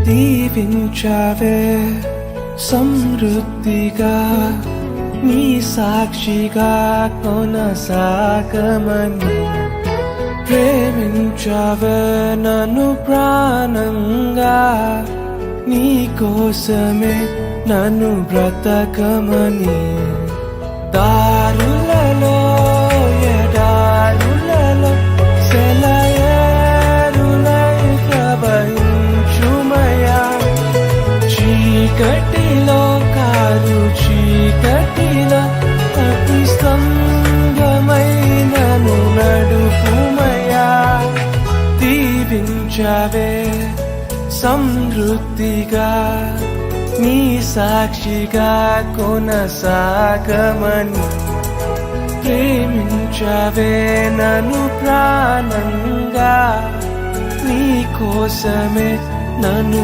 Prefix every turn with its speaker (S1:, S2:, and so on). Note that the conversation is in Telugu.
S1: దీవించావే సమృద్ధిగా నీ సాక్షిగా కొనసాగమని ప్రేమించావే నన్ను ప్రాణంగా నీ కోసమే నన్ను బ్రతకమని దారులలో ఎడారులలో సెలయేరులై ప్రవహించుమయా చీకటిలో కారు చీకటిలో అతి స్తంభమైనను నడుపుమయా దీవించావే సమృద్ధిగా నీ సాక్షిగా కొనసాగమని ప్రేమించావే నన్ను ప్రాణంగా నీ కోసమే నన్ను